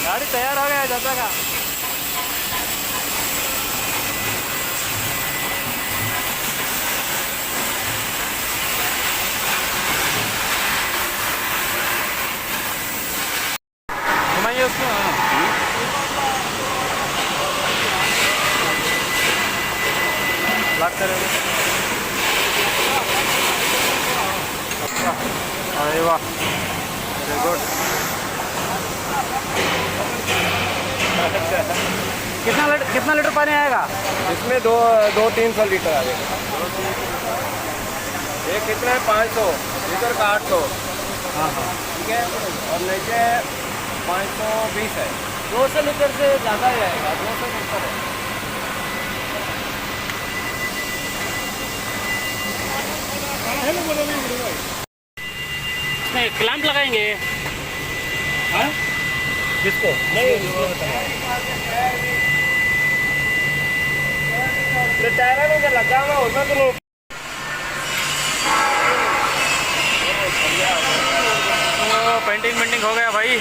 गाड़ी तैयार हो गया चाचा का। घुमाइए उसको। लॉक करेंगे। अरे वाह, वेरी गुड। कितना लीटर पानी आएगा इसमें? 200-300 लीटर आ जाएगा। ये कितना है? 500 लीटर का 800। हाँ हाँ, ठीक है। और नीचे 520 है। 200 लीटर से ज़्यादा ही आएगा, 200 लीटर है। नहीं, क्लैंप लगाएंगे। हाँ, किसको? टायरा में लगा हुआ उसमें तो नहीं। पेंटिंग हो गया भाई।